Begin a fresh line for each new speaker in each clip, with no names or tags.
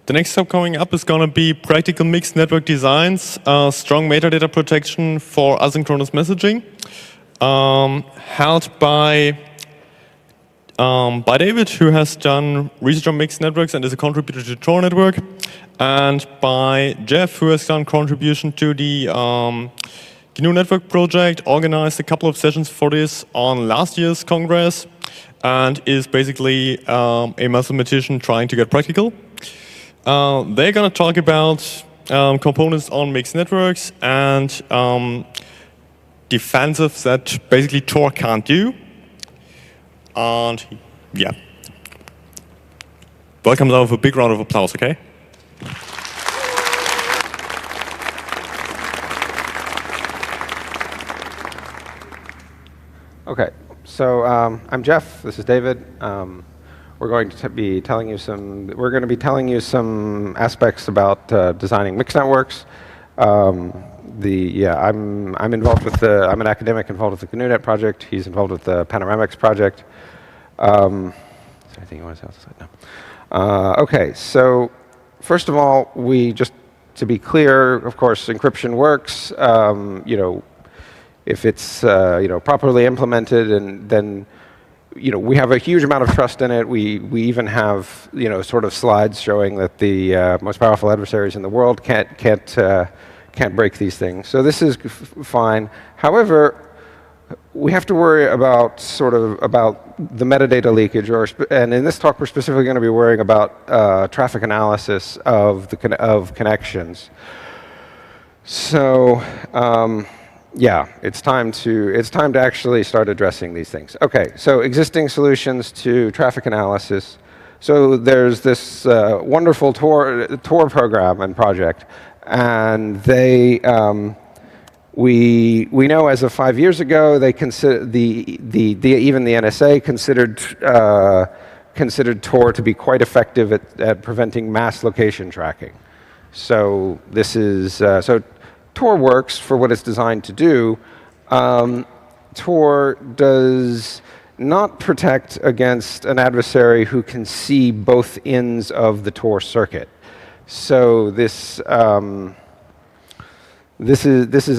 The next step coming up is going to be practical mixed network designs, strong metadata protection for asynchronous messaging, held by David, who has done research on mixed networks and is a contributor to Tor network, and by Jeff, who has done contribution to the GNU network project, organized a couple of sessions for this on last year's Congress, and is basically a mathematician trying to get practical. They're going to talk about components on mixed networks and defensives that basically Tor can't do. And yeah. Welcome now with a big round of applause, okay?
Okay, so I'm Jeff, this is David. We're going to be telling you some aspects about designing mixed networks. I'm involved with I'm an academic involved with the GNU-net project. He's involved with the Panoramics project. Is there anything you want to say outside? No. Okay, so first of all, to be clear, of course, encryption works. If it's properly implemented, and then we have a huge amount of trust in it. We even have sort of slides showing that the most powerful adversaries in the world can't break these things. So this is fine. However, we have to worry about the metadata leakage, and in this talk we're specifically going to be worrying about traffic analysis of connections. So. Yeah, it's time to actually start addressing these things. Okay, so existing solutions to traffic analysis. So there's this wonderful Tor program and project, and they we know as of 5 years ago they consider even the NSA considered Tor to be quite effective at preventing mass location tracking. So this is Tor works for what it's designed to do. Tor does not protect against an adversary who can see both ends of the Tor circuit. So this is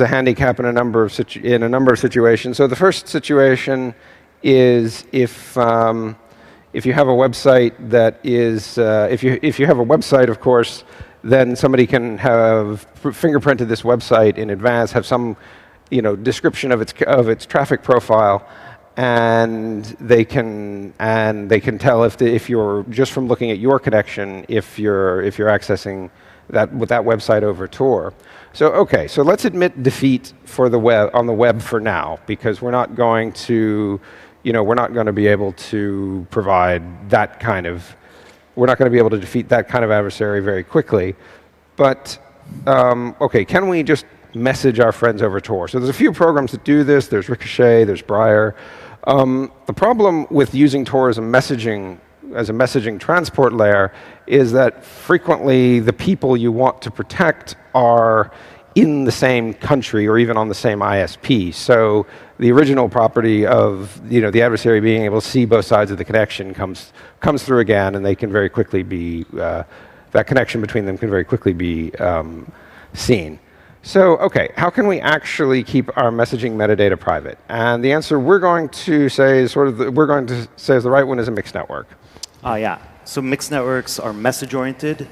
a handicap in a number of situations. So the first situation is if you have a website that is if you have a website, of course, then somebody can have fingerprinted this website in advance, have some description of its traffic profile, and they can tell if you're just from looking at your connection if you're accessing that website over Tor. So okay, so let's admit defeat for the web on the web for now, because we're not going to be able to provide that kind of. We're not going to be able to defeat that kind of adversary very quickly. But, okay, can we just message our friends over Tor? So there's a few programs that do this. There's Ricochet, there's Briar. The problem with using Tor as a messaging transport layer is that frequently the people you want to protect are in the same country or even on the same ISP. So the original property of the adversary being able to see both sides of the connection comes through again, and they can very quickly be that connection between them can very quickly be seen. So okay, how can we actually keep our messaging metadata private? And the answer we're going to say is the right one is a mixed network.
Yeah. So mixed networks are message-oriented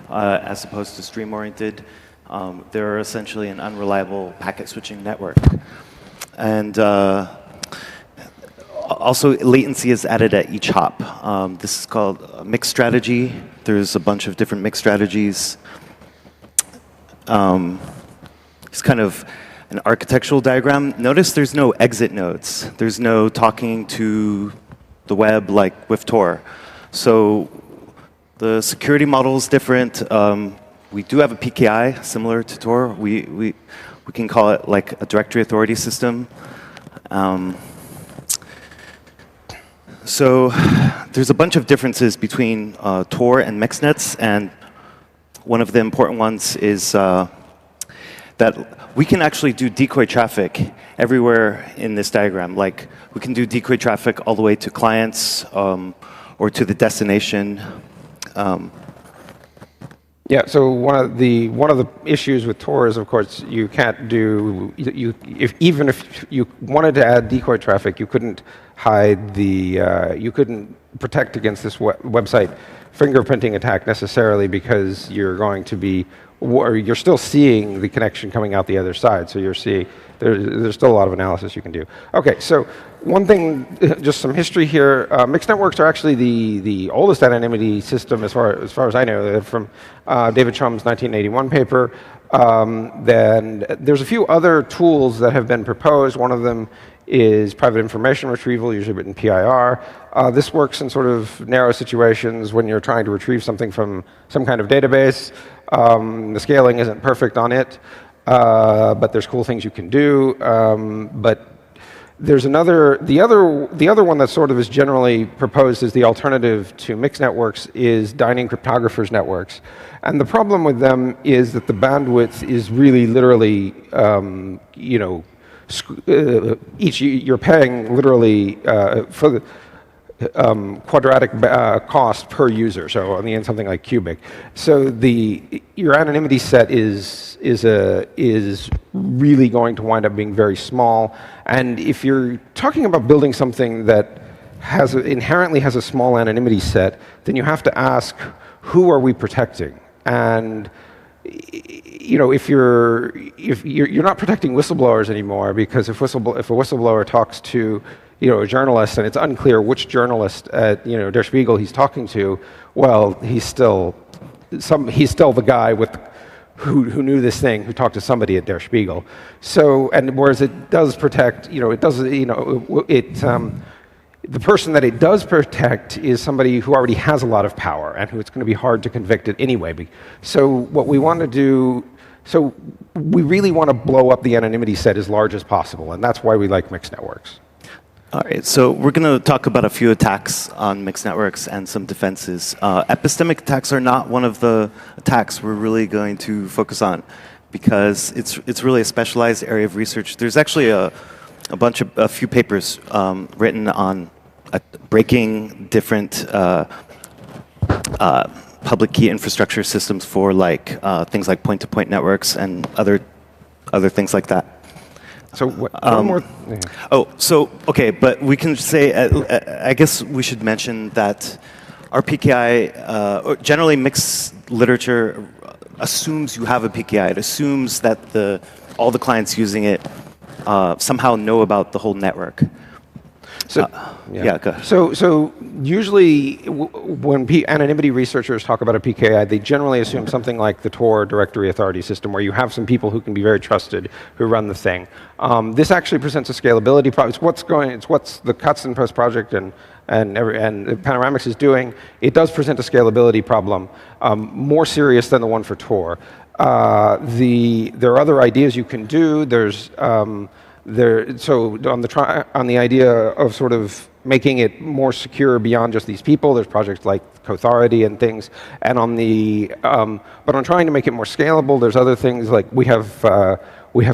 as opposed to stream-oriented. They're essentially an unreliable packet switching network. And also, latency is added at each hop. This is called a mixed strategy. There's a bunch of different mixed strategies. It's kind of an architectural diagram. Notice there's no exit nodes. There's no talking to the web like with Tor. So the security model is different. We do have a PKI similar to Tor. We can call it like a directory authority system. So there's a bunch of differences between Tor and mixed nets, and one of the important ones is that we can actually do decoy traffic everywhere in this diagram. Like, we can do decoy traffic all the way to clients or to the destination.
Yeah, so one of the issues with Tor is, of course, you can't do even if you wanted to add decoy traffic, you couldn't hide you couldn't protect against this website fingerprinting attack necessarily, because you're going to be, or you're still seeing the connection coming out the other side. So you're seeing there's still a lot of analysis you can do. Okay, so one thing, just some history here. Mixed networks are actually the oldest anonymity system as far as I know. They're from David Chum's 1981 paper. Then there's a few other tools that have been proposed. One of them is private information retrieval, usually written PIR. This works in sort of narrow situations when you're trying to retrieve something from some kind of database. The scaling isn't perfect on it, but there's cool things you can do. But there's the other one that sort of is generally proposed as the alternative to mixed networks is Dining Cryptographers networks. And the problem with them is that the bandwidth is really literally, you're paying literally for the quadratic cost per user, so on the end something like cubic. So your anonymity set is really going to wind up being very small. And if you're talking about building something that inherently has a small anonymity set, then you have to ask, who are we protecting? And if you're not protecting whistleblowers anymore, because if a whistleblower talks to a journalist and it's unclear which journalist at Der Spiegel he's talking to, well, he's still the guy who knew this thing, who talked to somebody at Der Spiegel. So, and whereas it does protect, the person that it does protect is somebody who already has a lot of power and who it's going to be hard to convict it anyway. So what we want to do, so we really want to blow up the anonymity set as large as possible, and that's why we like mixed networks.
All right, so we're going to talk about a few attacks on mixed networks and some defenses. Epistemic attacks are not one of the attacks we're really going to focus on, because it's really a specialized area of research. There's actually a few papers written on breaking different public key infrastructure systems for things like point-to-point networks and other things like that.
So one more.
Okay, but we can say, I guess we should mention that our PKI, or generally mixed literature, assumes you have a PKI. It assumes that all the clients using it somehow know about the whole network.
So,
yeah, go ahead.
So usually when anonymity researchers talk about a PKI, they generally assume something like the Tor directory authority system, where you have some people who can be very trusted who run the thing. This actually presents a scalability problem. It's what's the Cuts and Post project and Panoramics is doing. It does present a scalability problem, more serious than the one for Tor. There are other ideas you can do. So on the idea of sort of making it more secure beyond just these people, there's projects like Cauthority and things. And but on trying to make it more scalable, there's other things like we have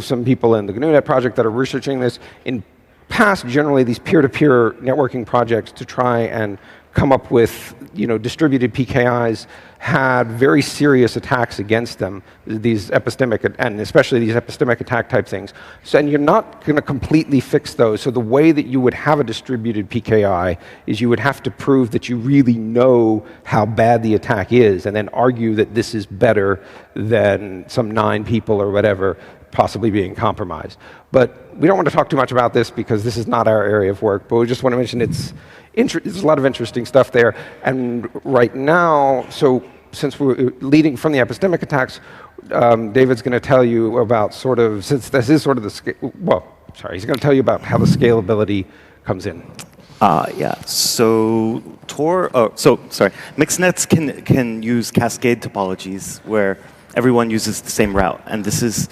some people in the GNU-net project that are researching this. In past, generally these peer-to-peer networking projects to try and come up with distributed PKIs had very serious attacks against them, these epistemic, and especially these epistemic attack type things. So, and you're not going to completely fix those. So the way that you would have a distributed PKI is you would have to prove that you really know how bad the attack is, and then argue that this is better than some 9 people or whatever possibly being compromised. But we don't want to talk too much about this because this is not our area of work, but we just want to mention there's a lot of interesting stuff there. And right now, so since we're leading from the epistemic attacks, David's going to tell you about he's going to tell you about how the scalability comes in.
So mixed nets can use cascade topologies where everyone uses the same route, and this is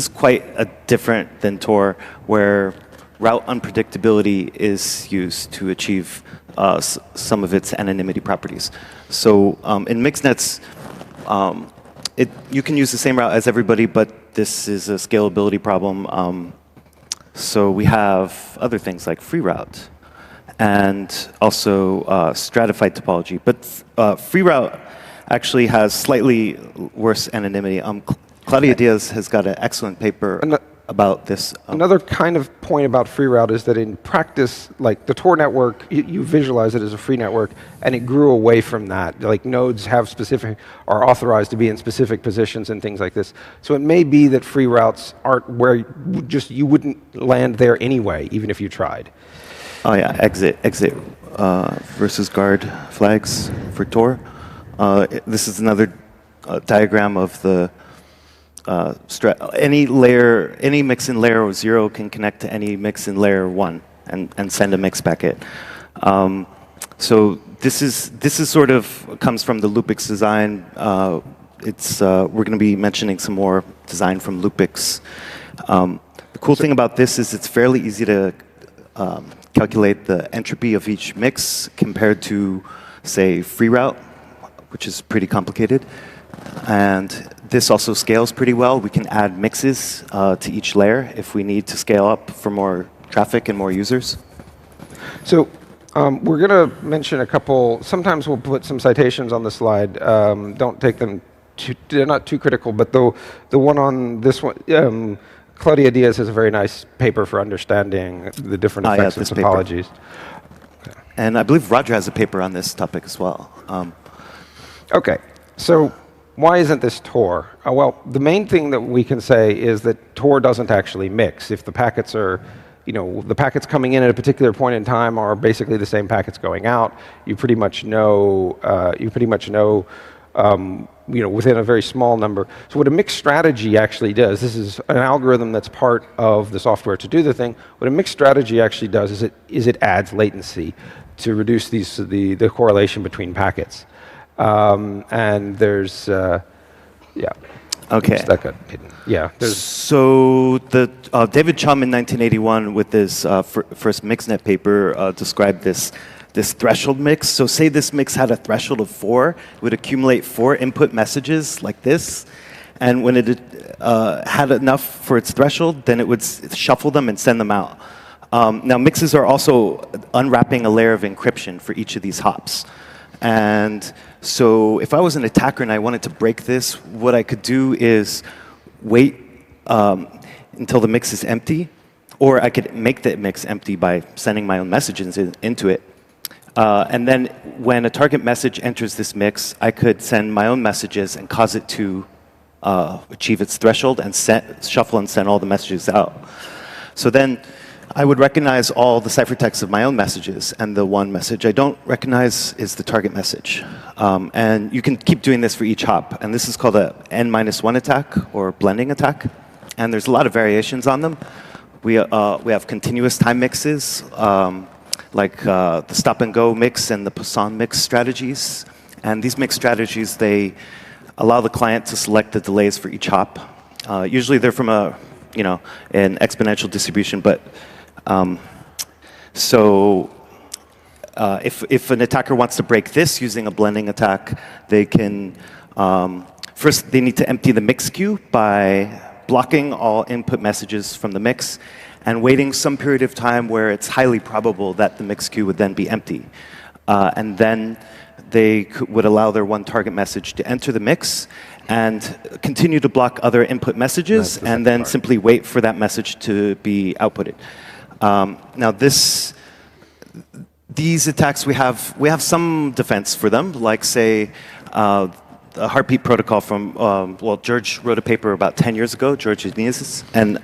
quite different than Tor, where route unpredictability is used to achieve some of its anonymity properties. So in mixed nets, You can use the same route as everybody, but this is a scalability problem. So we have other things like free route and also stratified topology. But free route actually has slightly worse anonymity. Claudia Diaz has got an excellent paper about this.
Another kind of point about free route is that in practice, like the Tor network, you visualize it as a free network, and it grew away from that. Like nodes are authorized to be in specific positions and things like this. So it may be that free routes aren't where you wouldn't land there anyway, even if you tried.
Oh yeah, exit versus guard flags for Tor. This is another diagram of the any mix in layer 0 can connect to any mix in layer 1 and send a mix packet. So this is sort of comes from the Loopix design. We're going to be mentioning some more design from Loopix. The cool thing about this is it's fairly easy to calculate the entropy of each mix compared to, say, free route, which is pretty complicated. And this also scales pretty well. We can add mixes to each layer if we need to scale up for more traffic and more users.
So we're going to mention a couple. Sometimes we'll put some citations on the slide. Don't take them they're not too critical, but the one on this one, Claudia Diaz has a very nice paper for understanding the different effects of topologies.
Okay. And I believe Roger has a paper on this topic as well.
OK, so why isn't this Tor? Well, the main thing that we can say is that Tor doesn't actually mix. If the packets are, the packets coming in at a particular point in time are basically the same packets going out, you pretty much know. Within a very small number. So what a mixed strategy actually does, this is an algorithm that's part of the software to do the thing. What a mixed strategy actually does is it adds latency to reduce the correlation between packets. And there's,
Okay.
That got hidden. Yeah.
So David Chum in 1981 with his first MixNet paper described this threshold mix. So say this mix had a threshold of 4, it would accumulate 4 input messages like this. And when it had enough for its threshold, then it would shuffle them and send them out. Now mixes are also unwrapping a layer of encryption for each of these hops. And so if I was an attacker and I wanted to break this, what I could do is wait until the mix is empty, or I could make the mix empty by sending my own messages into it. And then when a target message enters this mix, I could send my own messages and cause it to achieve its threshold and shuffle and send all the messages out. So then I would recognize all the ciphertext of my own messages, and the one message I don't recognize is the target message. And you can keep doing this for each hop. And this is called a n-1 attack, or blending attack. And there's a lot of variations on them. We have continuous time mixes, like the stop-and-go mix and the Poisson mix strategies. And these mix strategies, they allow the client to select the delays for each hop. Usually they're from an exponential distribution, but if an attacker wants to break this using a blending attack, they can first they need to empty the mix queue by blocking all input messages from the mix and waiting some period of time where it's highly probable that the mix queue would then be empty. And then they would allow their one target message to enter the mix and continue to block other input messages, and then simply wait for that message to be outputted. Now these attacks, we have some defense for them, like say the heartbeat protocol from, George wrote a paper about 10 years ago, George Ignazis, and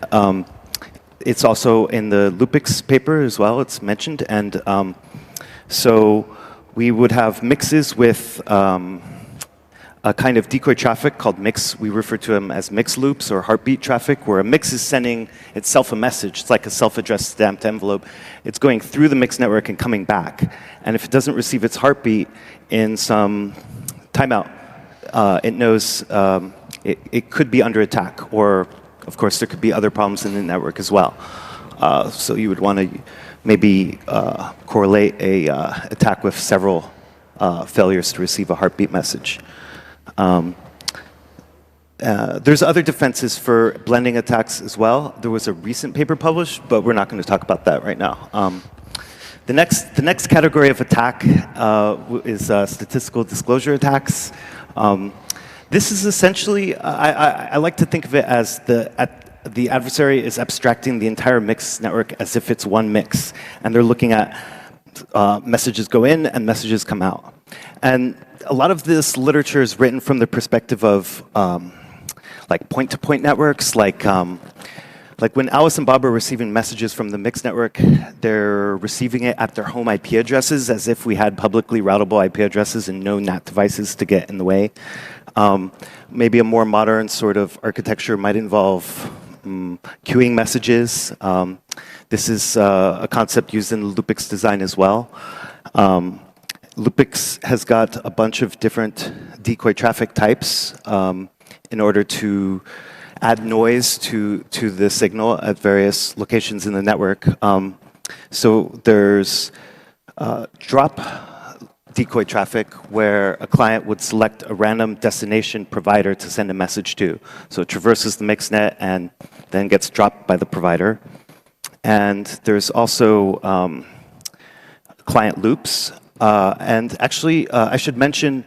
it's also in the Loopix paper as well, it's mentioned. And so we would have mixes with a kind of decoy traffic called mix. We refer to them as mix loops or heartbeat traffic, where a mix is sending itself a message. It's like a self-addressed stamped envelope. It's going through the mix network and coming back. And if it doesn't receive its heartbeat in some timeout, it knows it could be under attack, or of course there could be other problems in the network as well. So you would want to maybe correlate a attack with several failures to receive a heartbeat message. There's other defenses for blending attacks as well. There was a recent paper published, but we're not going to talk about that right now. The next category of attack is statistical disclosure attacks. This is essentially, I like to think of it as the adversary is abstracting the entire mix network as if it's one mix, and they're looking at messages go in and messages come out. And a lot of this literature is written from the perspective of like point-to-point networks, like when Alice and Bob are receiving messages from the mixed network, they're receiving it at their home IP addresses as if we had publicly routable IP addresses and no NAT devices to get in the way. Maybe a more modern sort of architecture might involve queuing messages. This is a concept used in Lupix design as well. Lupix has got a bunch of different decoy traffic types in order to add noise to the signal at various locations in the network. So there's drop decoy traffic where a client would select a random destination provider to send a message to. So it traverses the mixnet and then gets dropped by the provider. And there's also client loops. And actually, I should mention,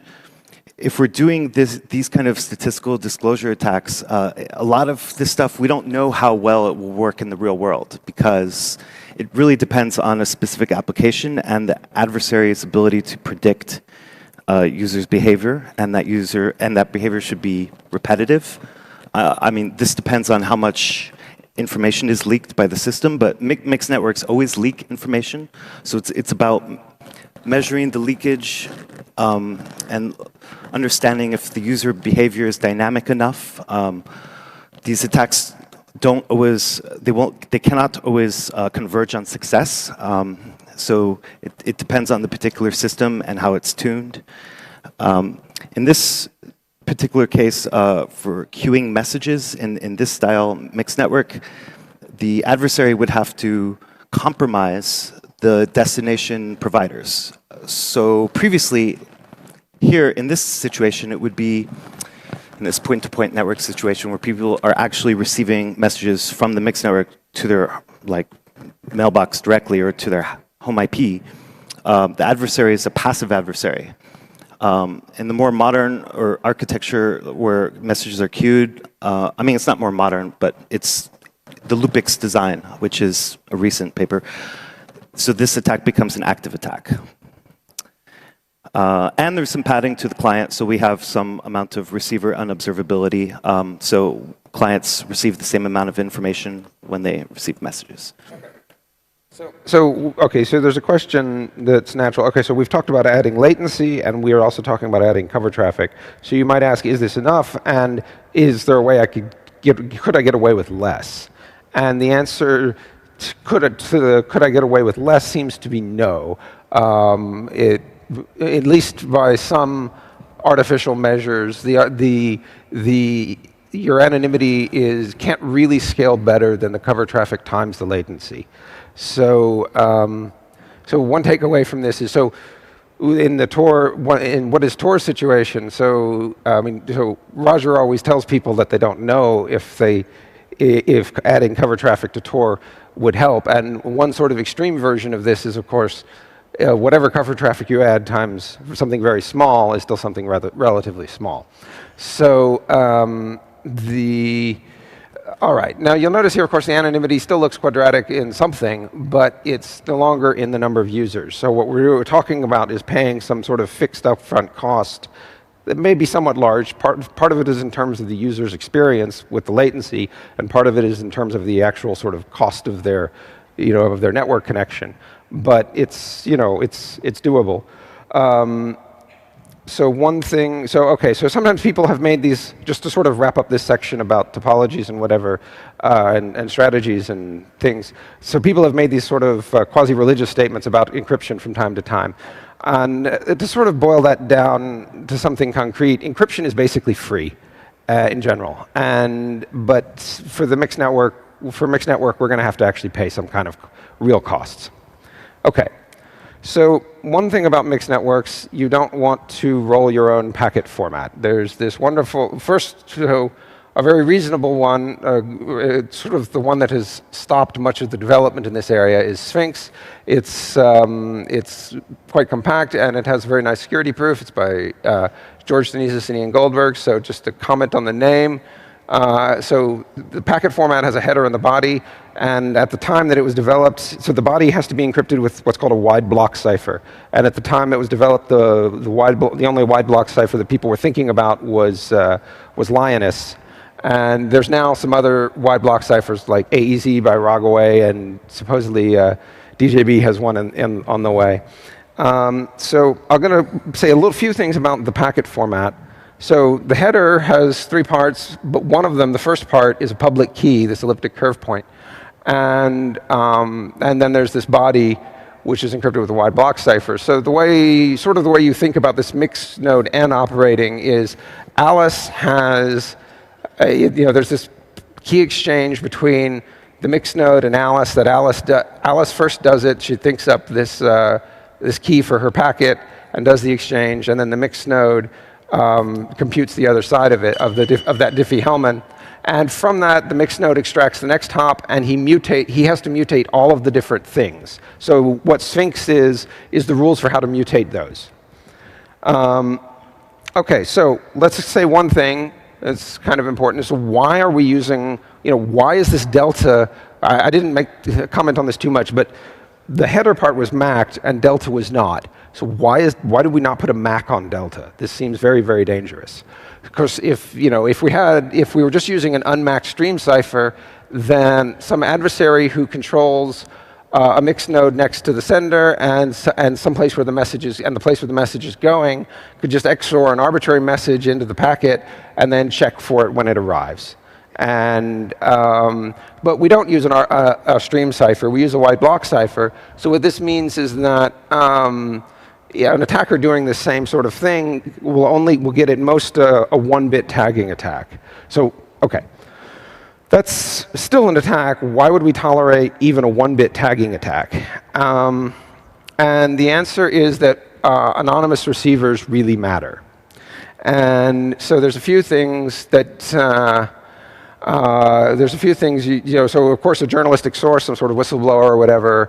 if we're doing these kind of statistical disclosure attacks, a lot of this stuff, we don't know how well it will work in the real world because it really depends on a specific application and the adversary's ability to predict users' behavior, and that behavior should be repetitive. I mean, this depends on how much information is leaked by the system, but mixed networks always leak information, so it's about measuring the leakage and understanding if the user behavior is dynamic enough. These attacks they cannot always converge on success. So it depends on the particular system and how it's tuned. In this particular case, for queuing messages in this style mixed network, the adversary would have to compromise the destination providers. So previously, here in this situation, it would be in this point-to-point network situation where people are actually receiving messages from the mixed network to their mailbox directly or to their home IP. The adversary is a passive adversary. In the more modern or architecture where messages are queued, I mean, it's not more modern, but it's the Lupix design, which is a recent paper. So this attack becomes an active attack. And there's some padding to the client, so we have some amount of receiver unobservability. So clients receive the same amount of information when they receive messages.
So there's a question that's natural. Okay, so we've talked about adding latency, and we are also talking about adding cover traffic. So you might ask, is this enough? And is there a way could I get away with less? And the answer could I get away with less seems to be no. At least by some artificial measures, your anonymity can't really scale better than the cover traffic times the latency. So, so one takeaway from this is in what is Tor's situation? So Roger always tells people that they don't know if adding cover traffic to Tor would help, and one sort of extreme version of this is, of course, whatever cover traffic you add times something very small is still something relatively small. So all right, now you'll notice here, of course, the anonymity still looks quadratic in something, but it's no longer in the number of users. So what we're talking about is paying some sort of fixed upfront cost that may be somewhat large. Part of it is in terms of the user's experience with the latency, and part of it is in terms of the actual sort of cost of their network connection. But it's doable. So sometimes people have made these, just to sort of wrap up this section about topologies and whatever, and strategies and things. So people have made these sort of quasi-religious statements about encryption from time to time. And to sort of boil that down to something concrete, encryption is basically free in general. But for mixed network, we're going to have to actually pay some kind of real costs. Okay. So one thing about mixed networks, you don't want to roll your own packet format. There's this wonderful, first, so a very reasonable one, sort of the one that has stopped much of the development in this area is Sphinx. It's quite compact, and it has a very nice security proof. It's by George Denises and Ian Goldberg, so just to comment on the name. So the packet format has a header and the body, and at the time that it was developed, so the body has to be encrypted with what's called a wide block cipher. And at the time it was developed, the only wide block cipher that people were thinking about was Lioness. And there's now some other wide block ciphers like AEZ by Rogaway, and supposedly DJB has one on the way. So I'm going to say a few things about the packet format. So the header has 3 parts, but one of them, the first part, is a public key, this elliptic curve point. And then there's this body, which is encrypted with a wide block cipher. So the way you think about this mixed node N operating is Alice has, there's this key exchange between the mixed node and Alice that Alice first does it. She thinks up this key for her packet and does the exchange, and then the mixed node computes the other side of it, of that Diffie-Hellman. And from that, the mixed node extracts the next hop, and he has to mutate all of the different things. So what Sphinx is the rules for how to mutate those. OK, so let's say one thing that's kind of important. So why are we using, why is this delta? I didn't comment on this too much, but the header part was MAC'd and delta was not. So why did we not put a MAC on delta? This seems very, very dangerous. Because if we were just using an unmacked stream cipher, then some adversary who controls a mixed node next to the sender and some place where the message is, and the place where the message is going, could just XOR an arbitrary message into the packet and then check for it when it arrives. And but we don't use a stream cipher. We use a wide block cipher. So what this means is that an attacker doing the same sort of thing will get at most a 1-bit tagging attack. So OK, that's still an attack. Why would we tolerate even a 1-bit tagging attack? And the answer is that anonymous receivers really matter. And so there's a few things that. So of course a journalistic source, some sort of whistleblower or whatever,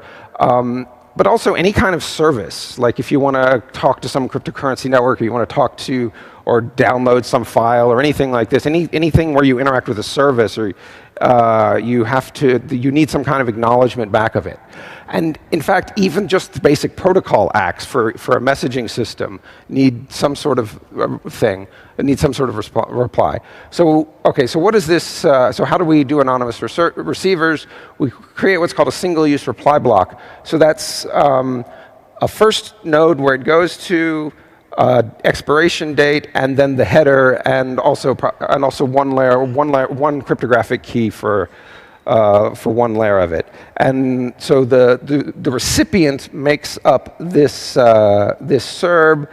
but also any kind of service. Like if you want to talk to some cryptocurrency network, or you want to talk to or download some file or anything like this, anything where you interact with a service, or you need some kind of acknowledgement back of it. And in fact, even just the basic protocol acts for a messaging system need some sort of thing, need some sort of reply. So OK, so what is this? So how do we do anonymous receivers? We create what's called a single-use reply block. So that's a first node where it goes to expiration date, and then the header, and also one cryptographic key for one layer of it. And so the recipient makes up this SERB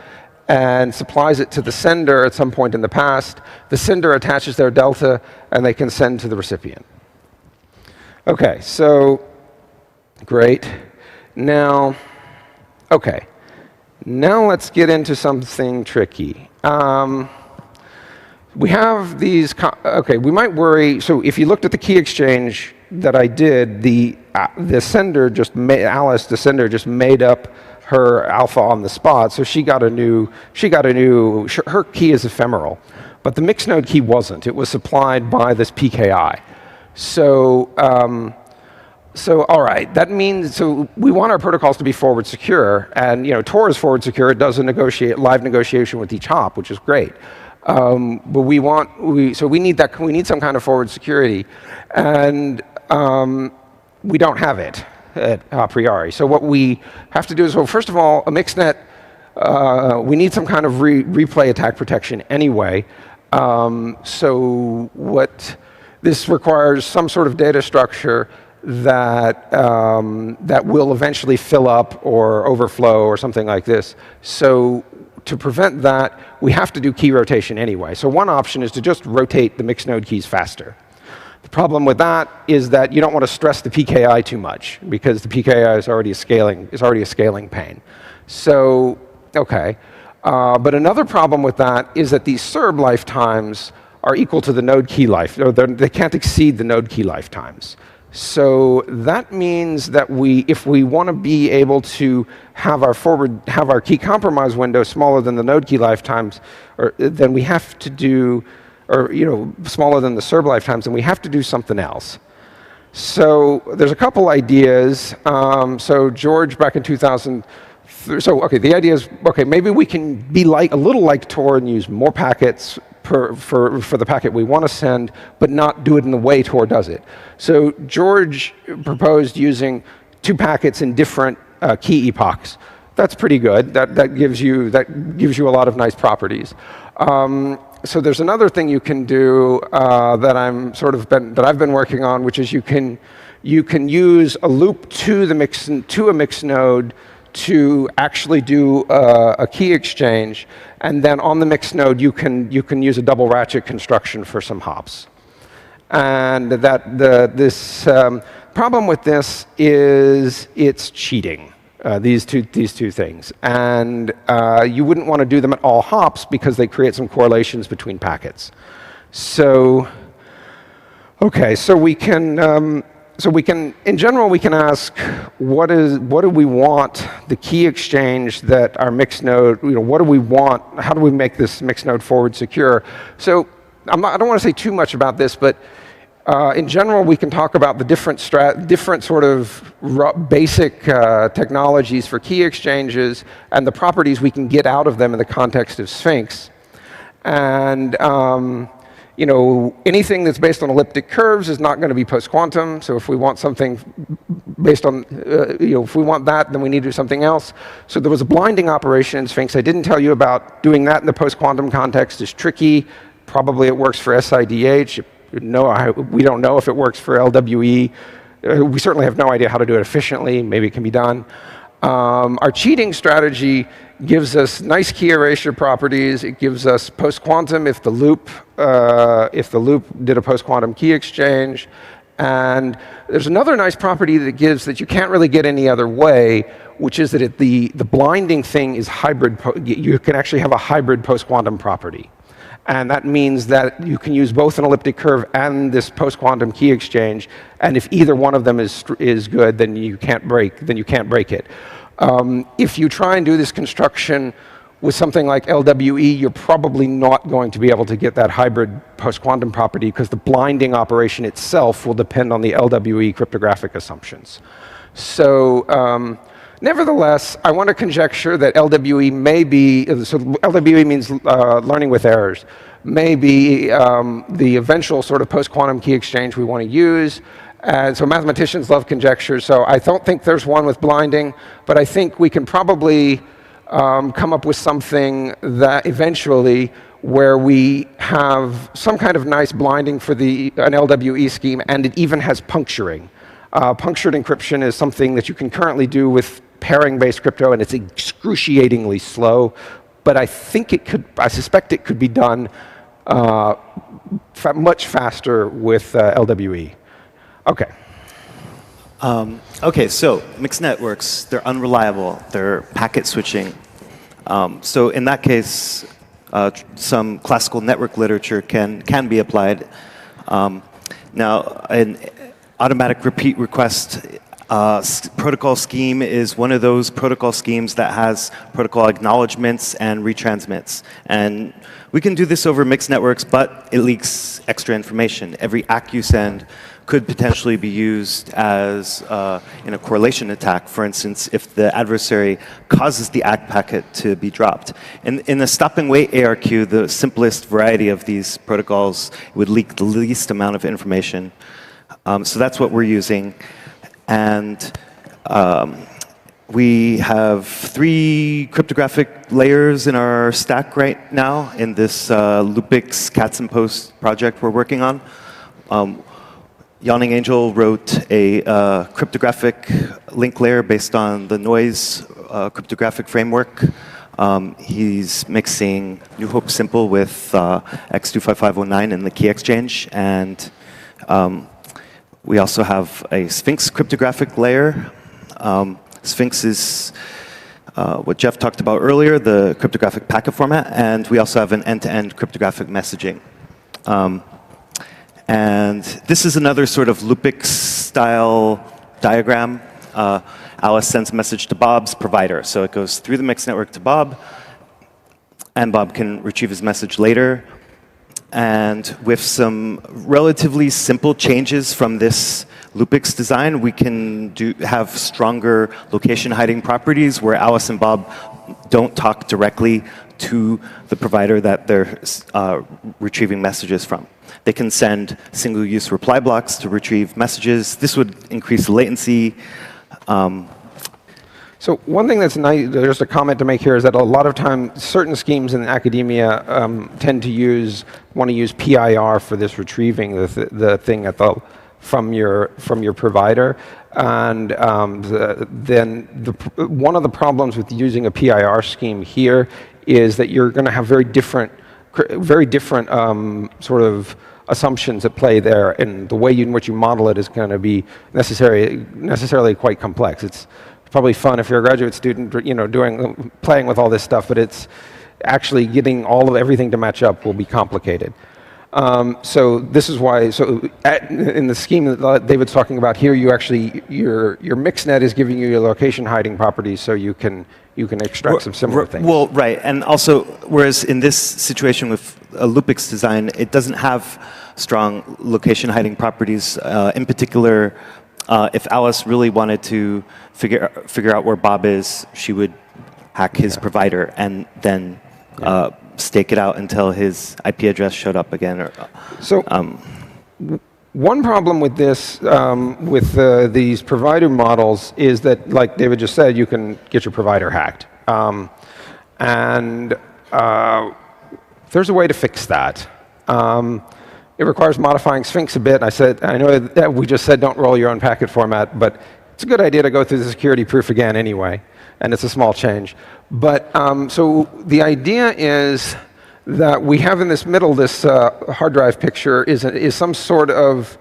and supplies it to the sender at some point in the past. The sender attaches their delta, and they can send to the recipient. OK, so great. Now, OK. Now let's get into something tricky. We have these, OK, we might worry. So if you looked at the key exchange that I did, the sender Alice, the sender, just made up her alpha on the spot. So her key is ephemeral. But the mixed node key wasn't. It was supplied by this PKI. So all right, that means, so we want our protocols to be forward secure, and Tor is forward secure. It does a live negotiation with each hop, which is great. But we need some kind of forward security, and we don't have it a priori. So what we have to do is, well, first of all, a mixed net, we need some kind of replay attack protection anyway. So what this requires some sort of data structure that will eventually fill up or overflow or something like this. So to prevent that, we have to do key rotation anyway. So one option is to just rotate the mixed node keys faster. The The problem with that is that you don't want to stress the PKI too much, because the PKI is already a scaling pain. So, okay. But another problem with that is that these SERB lifetimes are equal to the node key life, or they can't exceed the node key lifetimes. So that means that if we want to be able to have our key compromise window smaller than the node key lifetimes, then we have to do, smaller than the SERB lifetimes, then we have to do something else. So there's a couple ideas. So George, back in 2000. So okay, the idea is, okay, maybe we can be a little like Tor and use more packets for the packet we want to send, but not do it in the way Tor does it. So George proposed using 2 packets in different key epochs. That's pretty good. That gives you a lot of nice properties. So there's another thing you can do that I've been working on, which is you can use a loop to a mix node to actually do a key exchange, and then on the mix node you can use a double ratchet construction for some hops. And this problem with this is it's cheating. These two things, and you wouldn't want to do them at all hops because they create some correlations between packets. So, okay, so we can. In general, we can ask, what do we want the key exchange that our mixed node, what do we want, how do we make this mixed node forward secure? So I don't want to say too much about this, but in general, we can talk about the different sort of basic technologies for key exchanges and the properties we can get out of them in the context of Sphinx. And anything that's based on elliptic curves is not going to be post-quantum. So if we want something based on, if we want that, then we need to do something else. So there was a blinding operation in Sphinx. I didn't tell you about doing that in the post-quantum context. Is tricky. Probably it works for SIDH. No, we don't know if it works for LWE. We certainly have no idea how to do it efficiently. Maybe it can be done. Our cheating strategy gives us nice key erasure properties. It gives us post-quantum if the loop did a post-quantum key exchange. And there's another nice property that gives that you can't really get any other way, which is that the blinding thing is hybrid. You can actually have a hybrid post-quantum property. And that means that you can use both an elliptic curve and this post-quantum key exchange. And if either one of them is good, then you can't break it. If you try and do this construction with something like LWE, you're probably not going to be able to get that hybrid post-quantum property because the blinding operation itself will depend on the LWE cryptographic assumptions. So nevertheless, I want to conjecture that LWE may be, so LWE means learning with errors, may be the eventual sort of post-quantum key exchange we want to use. And so mathematicians love conjectures, so I don't think there's one with blinding, but I think we can probably come up with something that eventually where we have some kind of nice blinding for an LWE scheme, and it even has puncturing. Punctured encryption is something that you can currently do with pairing-based crypto, and it's excruciatingly slow, but I suspect it could be done much faster with LWE. Okay.
Okay, so mixed networks, they're unreliable, they're packet switching. So in that case, some classical network literature can be applied. Now, an automatic repeat request protocol scheme is one of those protocol schemes that has protocol acknowledgements and retransmits. And we can do this over mixed networks, but it leaks extra information. Every ACK you send could potentially be used as in a correlation attack. For instance, if the adversary causes the ACK packet to be dropped. In the stop and wait ARQ, the simplest variety of these protocols would leak the least amount of information. So that's what we're using. And we have 3 cryptographic layers in our stack right now in this Lupix Cats and Post project we're working on. Yawning Angel wrote a cryptographic link layer based on the noise cryptographic framework. He's mixing New Hope Simple with X25509 in the key exchange, and We also have a Sphinx cryptographic layer. Sphinx is what Jeff talked about earlier, the cryptographic packet format, and we also have an end-to-end cryptographic messaging. And this is another sort of Lupix-style diagram. Alice sends a message to Bob's provider. So it goes through the mixed network to Bob, and Bob can retrieve his message later. And with some relatively simple changes from this Lupix design, we can have stronger location hiding properties where Alice and Bob don't talk directly to the provider that they're retrieving messages from. They can send single-use reply blocks to retrieve messages. This would increase latency.
So one thing that's nice, just a comment to make here, is that a lot of times certain schemes in academia tend to want to use PIR for this retrieving the thing from your provider. And one of the problems with using a PIR scheme here is that you're going to have very different sort of assumptions at play there, and the way in which you model it is going to be necessarily quite complex. It's probably fun if you're a graduate student, playing with all this stuff, but it's actually getting everything to match up will be complicated. So this is why. In the scheme that David's talking about here, your mixnet is giving you your location hiding properties, so you can extract some similar things.
Well, right, and also, whereas in this situation with a Lupix design, it doesn't have strong location hiding properties. In particular, if Alice really wanted to figure out where Bob is, she would hack his provider and then stake it out until his IP address showed up again.
One problem with this, with these provider models, is that, like David just said, you can get your provider hacked. There's a way to fix that. It requires modifying Sphinx a bit. I know that we just said don't roll your own packet format, but it's a good idea to go through the security proof again anyway, and it's a small change. But so the idea is that we have in this middle, this hard drive picture is some sort of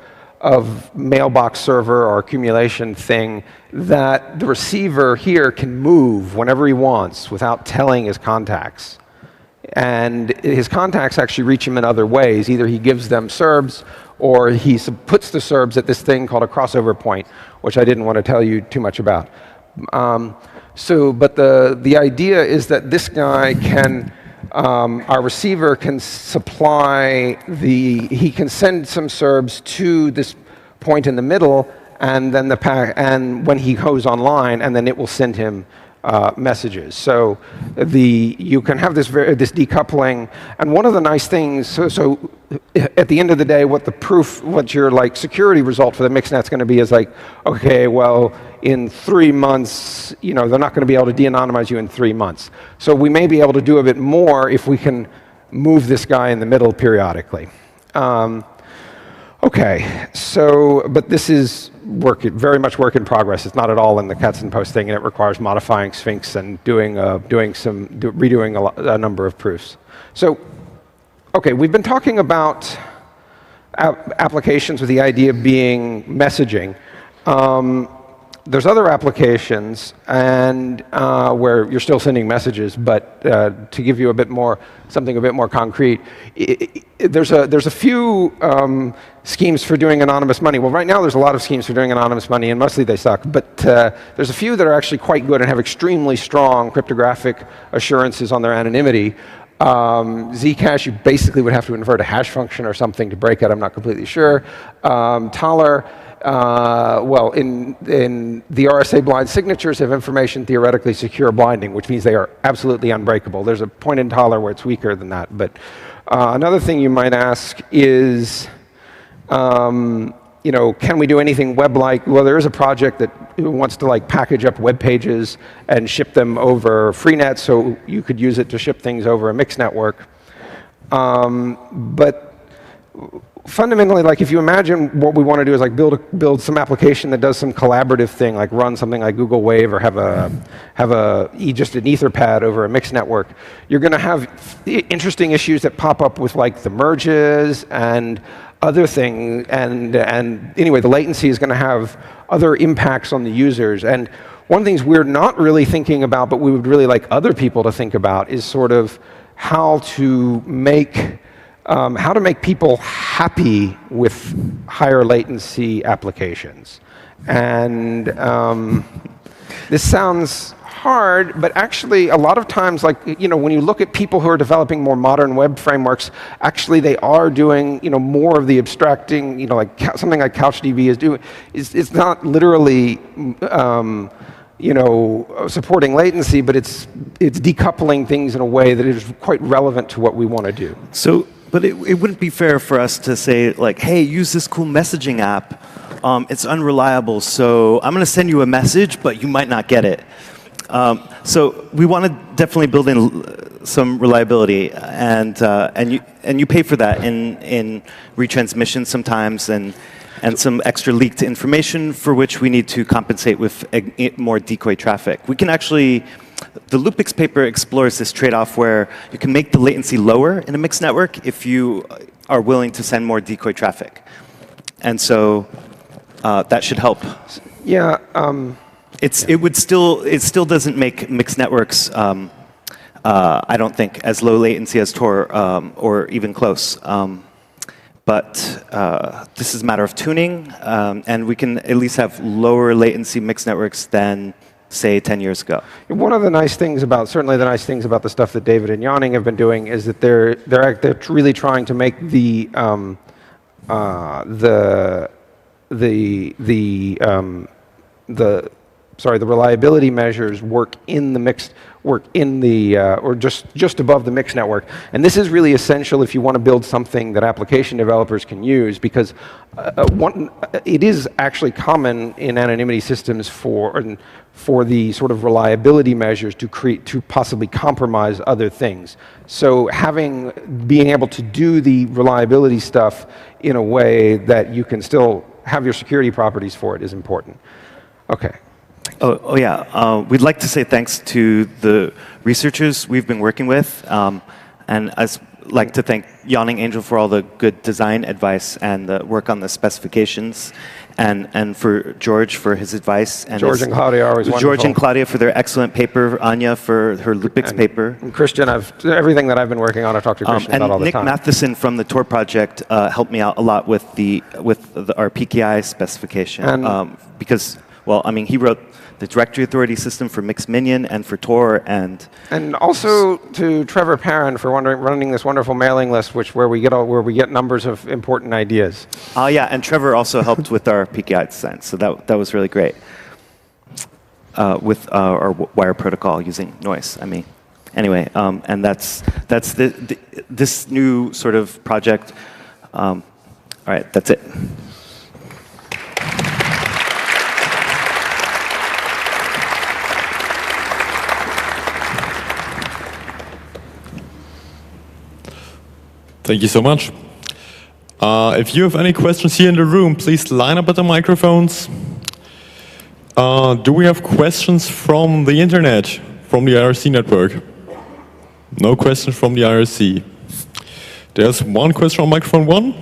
mailbox server or accumulation thing that the receiver here can move whenever he wants without telling his contacts. And his contacts actually reach him in other ways. Either he gives them serbs, or he puts the serbs at this thing called a crossover point, which I didn't want to tell you too much about. But the idea is that this guy can, our receiver can he can send some serbs to this point in the middle, and then and when he goes online, and then it will send him messages. So you can have this decoupling, and one of the nice things. So at the end of the day, what your security result for the mixnet's going to be is okay, well, in 3 months, they're not going to be able to de-anonymize you in 3 months. So we may be able to do a bit more if we can move this guy in the middle periodically. Okay, but this is very much work in progress. It's not at all in the Katzenpost thing, and it requires modifying Sphinx and redoing a number of proofs. So, okay, we've been talking about applications with the idea being messaging. There's other applications and where you're still sending messages, but to give you something a bit more concrete, there's a few schemes for doing anonymous money. Well, right now there's a lot of schemes for doing anonymous money, and mostly they suck. But there's a few that are actually quite good and have extremely strong cryptographic assurances on their anonymity. Zcash, you basically would have to invert a hash function or something to break it. I'm not completely sure. Taller. Well, in the RSA blind signatures have information theoretically secure blinding, which means they are absolutely unbreakable. There's a point in Taller where it's weaker than that. But another thing you might ask is, can we do anything web-like? Well, there is a project that wants to package up web pages and ship them over Freenet, so you could use it to ship things over a mixed network. But fundamentally, if you imagine what we want to do is build some application that does some collaborative thing, run something like Google Wave or have just an Etherpad over a mixed network, you're going to have interesting issues that pop up with the merges and other things, and anyway, the latency is going to have other impacts on the users. And one of the things we're not really thinking about, but we would really like other people to think about, is sort of how to make people happy with higher latency applications. And this sounds hard, but actually a lot of times, like, when you look at people who are developing more modern web frameworks, actually they are doing, more of the abstracting, like something like CouchDB is doing. It's not literally, supporting latency, but it's decoupling things in a way that is quite relevant to what we want to do.
So, but it wouldn't be fair for us to say, like, hey, use this cool messaging app. It's unreliable, so I'm going to send you a message, but you might not get it. So we want to definitely build in some reliability, and you pay for that in retransmission sometimes, and some extra leaked information for which we need to compensate with more decoy traffic. We can actually, the Loopix paper explores this trade-off where you can make the latency lower in a mixed network if you are willing to send more decoy traffic, and so that should help.
Yeah.
It still doesn't make mixed networks, I don't think, as low latency as Tor or even close. But this is a matter of tuning, and we can at least have lower latency mixed networks than, say, 10 years ago.
One of the nice things about, certainly the nice things about the stuff that David and Yanning have been doing is that they're really trying to make the reliability measures work in the or just above the mixed network. And this is really essential if you want to build something that application developers can use, because it is actually common in anonymity systems for the sort of reliability measures to possibly compromise other things. So being able to do the reliability stuff in a way that you can still have your security properties for it is important. Okay.
Oh yeah. We'd like to say thanks to the researchers we've been working with, and I'd like to thank Yanning Angel for all the good design advice and the work on the specifications, and for George for his advice. And
George and Claudia are always wonderful.
George and Claudia for their excellent paper, Anya for her Loopix paper.
And Christian, everything that I've been working on, I've talked to Christian about all the time.
And Nick Matheson from the Tor project helped me out a lot with our PKI specification, because, well, I mean, he wrote the directory authority system for Mixed Minion and for Tor, and
also to Trevor Perrin for running this wonderful mailing list, where we get numbers of important ideas.
Yeah, and Trevor also helped with our PKI design, so that was really great. With our wire protocol using noise. I mean, anyway, and that's this new sort of project. All right, that's it.
Thank you so much. If you have any questions here in the room, please line up at the microphones. Do we have questions from the internet, from the IRC network? No questions from the IRC. There's one question on microphone 1.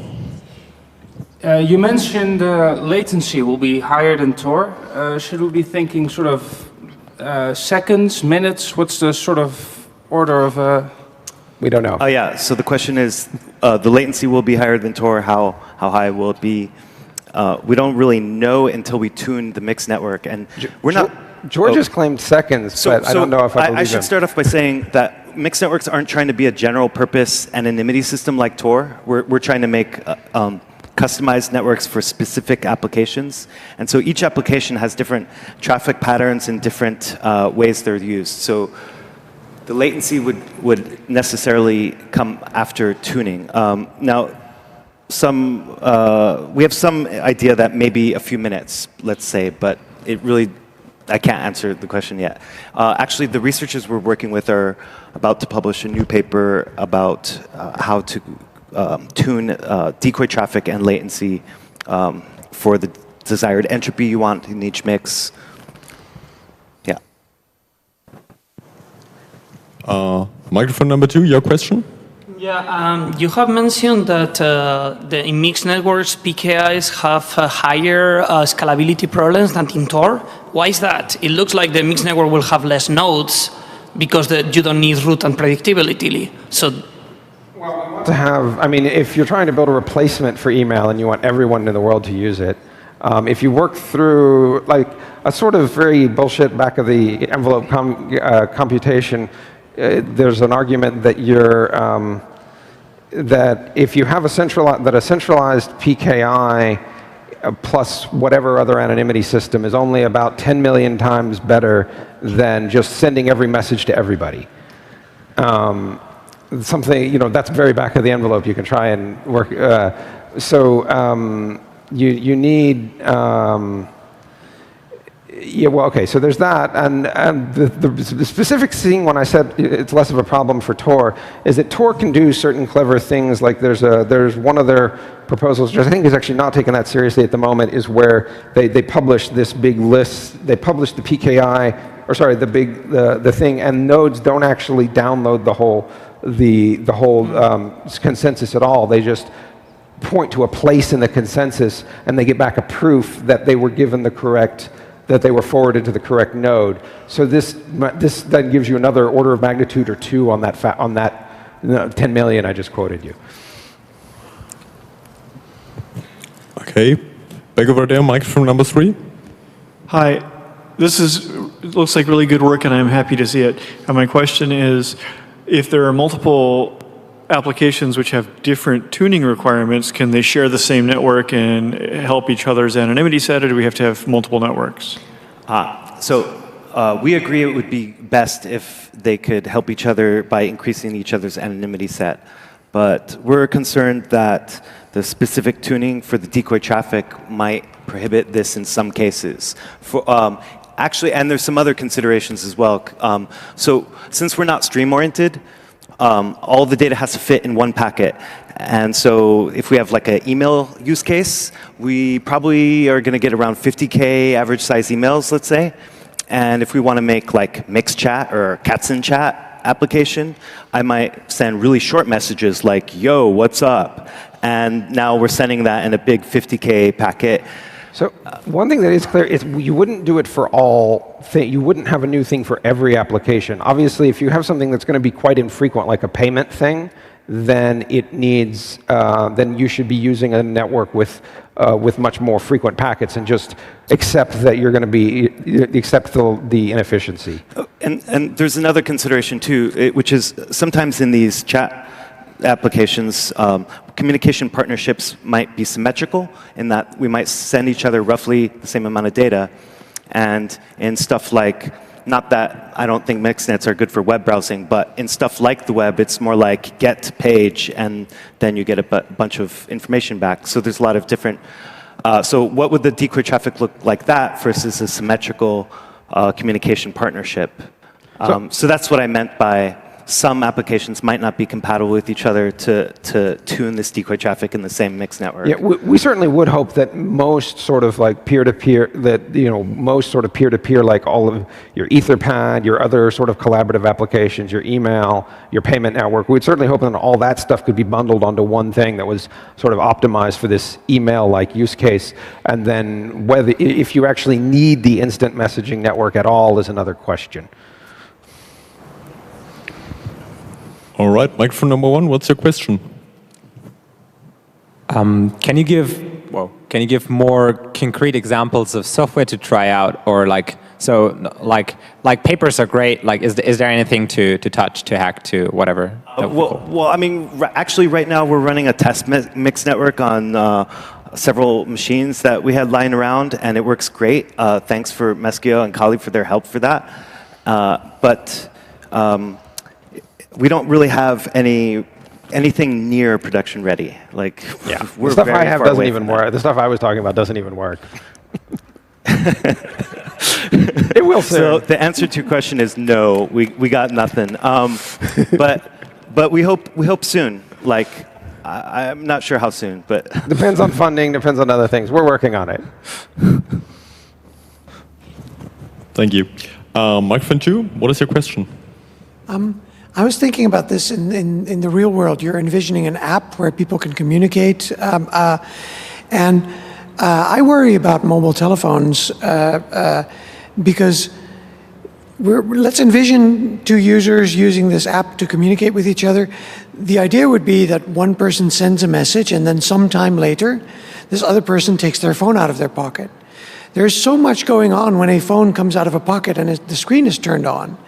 You mentioned latency will be higher than Tor. Should we be thinking sort of seconds, minutes? What's the sort of order of...
We don't know.
Oh yeah, so the question is, the latency will be higher than Tor, how high will it be? We don't really know until we tune the mixed network, and we're not...
George has claimed seconds, but I don't know if I believe him.
I should start off by saying that mixed networks aren't trying to be a general purpose anonymity system like Tor. We're trying to make customized networks for specific applications, and so each application has different traffic patterns and different ways they're used. So the latency would necessarily come after tuning. Now, we have some idea that maybe a few minutes, let's say, but it really, I can't answer the question yet. Actually, the researchers we're working with are about to publish a new paper about how to tune decoy traffic and latency for the desired entropy you want in each mix.
Microphone number 2, your question?
Yeah, you have mentioned that in mixed networks, PKIs have higher scalability problems than in Tor. Why is that? It looks like the mixed network will have less nodes because you don't need root and predictability. So,
to have, I mean, if you're trying to build a replacement for email and you want everyone in the world to use it, if you work through like a sort of very bullshit back of the envelope computation, there's an argument that that if you have a centralized PKI plus whatever other anonymity system is only about 10 million times better than just sending every message to everybody. Something, you know, that's very back of the envelope. You can try and work. You need. Yeah, well, okay, so there's that, and the specific thing when I said it's less of a problem for Tor is that Tor can do certain clever things, like there's one of their proposals, which I think is actually not taken that seriously at the moment, is where they publish this big list, they publish the PKI, or sorry, the thing, and nodes don't actually download the whole consensus at all. They just point to a place in the consensus, and they get back a proof that they were given the correct, that they were forwarded to the correct node. So this then gives you another order of magnitude or two on that 10 million I just quoted you.
Okay, back over there, microphone number 3.
Hi, looks like really good work, and I'm happy to see it. And my question is, if there are multiple applications which have different tuning requirements, can they share the same network and help each other's anonymity set, or do we have to have multiple networks?
We agree it would be best if they could help each other by increasing each other's anonymity set. But we're concerned that the specific tuning for the decoy traffic might prohibit this in some cases. Actually, and there's some other considerations as well. So since we're not stream-oriented, all the data has to fit in one packet. And so if we have like an email use case, we probably are going to get around 50K average size emails, let's say. And if we want to make like mixed chat or cats in chat application, I might send really short messages like, yo, what's up? And now we're sending that in a big 50K packet.
So one thing that is clear is you wouldn't do it for all things. You wouldn't have a new thing for every application. Obviously, if you have something that's going to be quite infrequent, like a payment thing, then it needs. Then you should be using a network with much more frequent packets and just accept that you're going to be accept the inefficiency.
And there's another consideration too, which is sometimes in these chat applications, communication partnerships might be symmetrical in that we might send each other roughly the same amount of data. And in stuff like, not that I don't think mixed nets are good for web browsing, but in stuff like the web, it's more like get page, and then you get a bunch of information back. So there's a lot of different. So what would the decoy traffic look like that versus a symmetrical communication partnership? So that's what I meant by some applications might not be compatible with each other to tune this decoy traffic in the same mixed network.
Yeah, we certainly would hope that most sort of like peer-to-peer, most sort of peer-to-peer, like all of your Etherpad, your other sort of collaborative applications, your email, your payment network, we'd certainly hope that all that stuff could be bundled onto one thing that was sort of optimized for this email-like use case. And then whether, if you actually need the instant messaging network at all is another question.
All right, microphone number 1, what's your question?
Can you give more concrete examples of software to try out, or like papers are great. Like, is there anything to touch, to hack, to whatever?
Well, I mean, actually, right now we're running a test mixed network on several machines that we had lying around, and it works great. Thanks for Meskio and Kali for their help for that. We don't really have anything near production ready. Like,
yeah,
we're
the stuff
very
I have
far
doesn't
away
even
from
work.
that.
The stuff I was talking about doesn't even work. It will soon.
So the answer to your question is no. We got nothing. But we hope soon. Like, I'm not sure how soon, but
depends on funding. Depends on other things. We're working on it.
Thank you. Microphone 2, what is your question?
I was thinking about this in the real world. You're envisioning an app where people can communicate. And I worry about mobile telephones because let's envision two users using this app to communicate with each other. The idea would be that one person sends a message and then sometime later, this other person takes their phone out of their pocket. There's so much going on when a phone comes out of a pocket and the screen is turned on.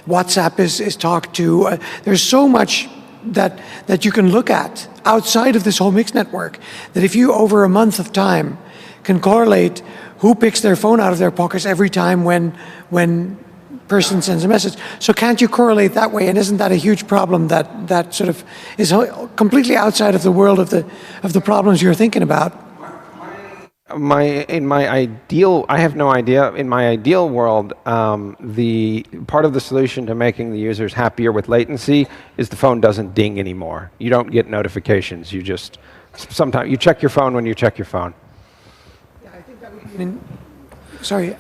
WhatsApp is talked to. There's so much that you can look at outside of this whole mixed network that if you, over a month of time, can correlate who picks their phone out of their pockets every time when person sends a message. So can't you correlate that way? And isn't that a huge problem that sort of is completely outside of the world of the problems you're thinking about?
In my ideal, I have no idea. In my ideal world, the part of the solution to making the users happier with latency is the phone doesn't ding anymore. You don't get notifications. You just sometimes you check your phone when you check your phone.
Yeah, I think that would be sorry.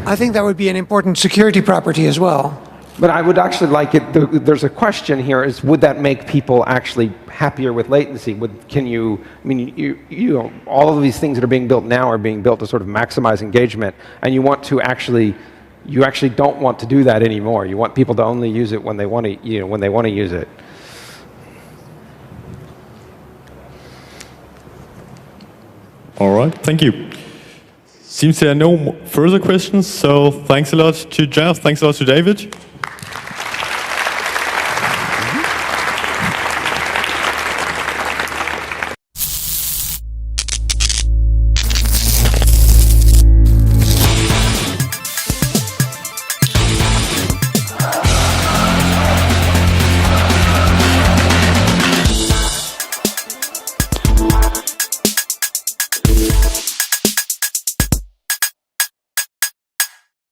I think that would be an important security property as well.
But I would actually like it. There's a question here: is would that make people actually happier with latency? Can you? I mean, you know, all of these things that are being built now are being built to sort of maximize engagement, and you want to actually, you actually don't want to do that anymore. You want people to only use it when they want to, when they want to use it.
All right, thank you. Seems there are no further questions, so thanks a lot to Jeff, thanks a lot to David.